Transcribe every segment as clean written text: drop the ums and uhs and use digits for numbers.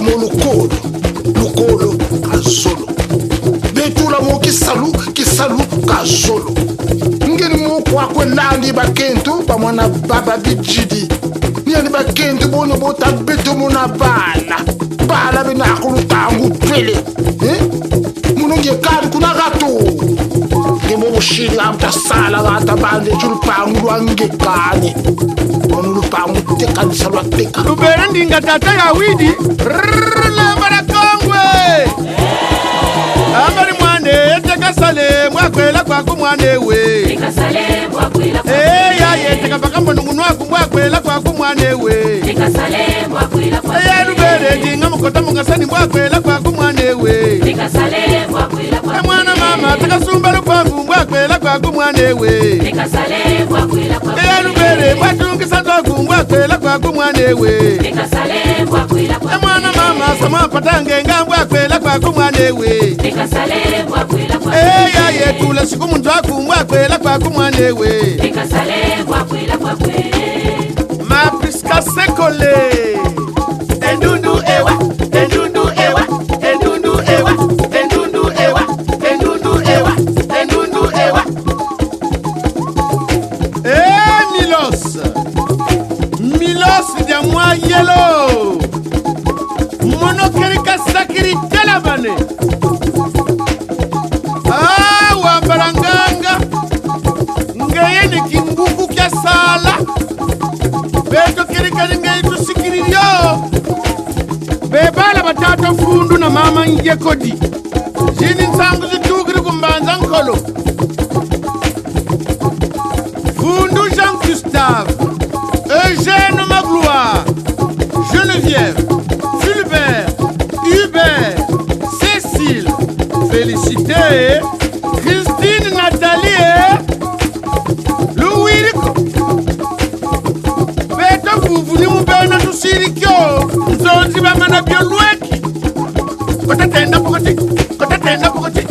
mo lukolo kazolo betula mo kisalu kazolo ngeni mo kwa kwelandi bakentu bamwana baba bijidi ni bakentu bono bota beto mona bala benakulu tangu twele munonge kadi kuna gato ngemo bushiri amta sala gata bande chulupangu lwangekani ono lupangu tekanisa lwateka lubere ndinga tata ya widi lambara kongwe ambari mwane eteka sale mwakwela kwaku mwane we Tekasale mwakwela kwaku ya yeteka bakambo nungunwa kumwakwela kwaku mwane we Tekasale mwakwela kwaku lubere ndinga mukota mungasani mwakwela kwaku mwane we Tekasale mwakwela kwaku mwana mama takasumba lupangu mwakwela kwaku mwane we Tekasale mwakwela kwaku lubere mwatungisa ndoku mwakwela kwaku mwane we Tekasale mwakwela kwaku mwana mama sama patange ngambwakwela kwaku mwane we Tekasale mwakwela kwaku ya yetula siku muntu akumwakwela kwaku mwane we Tekasale mwakwela kwaku mapriska sekole endundu ewa endundu ewa endundu ewa endundu ewa endundu ewa endundu ewa milos dia mwa yelo monokerika sakiri telabane wambaranganga ngeyeni kinguku kya sala beto kirikani ngeitu sikirilyo bebala batato fundu na mama njekodi zini nsangu zitukiri kumbanza nkolo fundu Jean Gustave Eugène Magloire Geneviève Fulbert Hubert Cécile Félicité Christine Nathalie Louis beto vuvu ni mubena tusirikyo nzonzi bamana byolweki kotatenda pokoti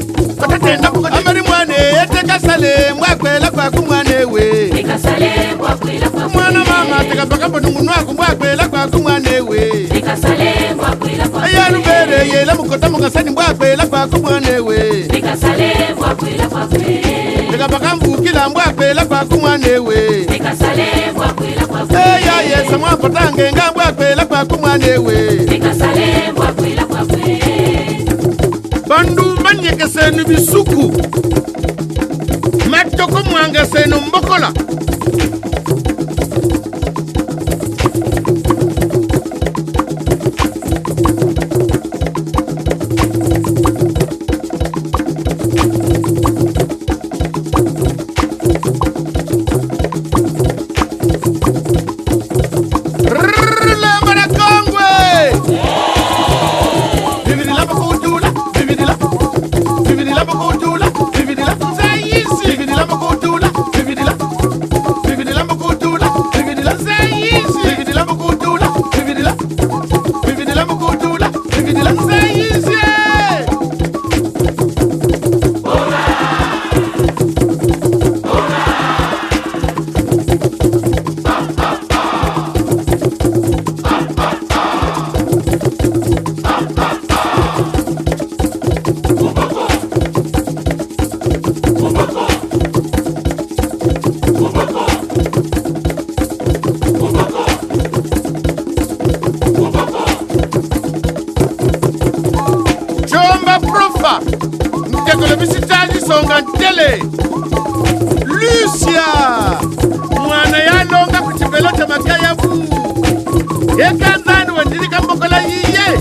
amari mwane etekasale mwakwela kwaku mwane we Tekasale mwakwela kwaku mwana mama tekapakapo nungunwaku mwakwela kwaku mwane we Tekasale mwakwela kwaku ayalubere yela mukota mungasani mwakwela kwaku mwane we Tekasale mwakwela kwaku tekapakamvukila mwakwela kwaku mwane we Tekasale mwakwela kwaku yesa mwapotange nga mwakwela kwaku mwane we Tekasale mwakwela kwaku bandu banyekesenu bisuku matoko mwangesenu mbokola Tele Lucia mwana yalonga kuchipelo cha makaya vu yekanzani wendiri kambokola yiye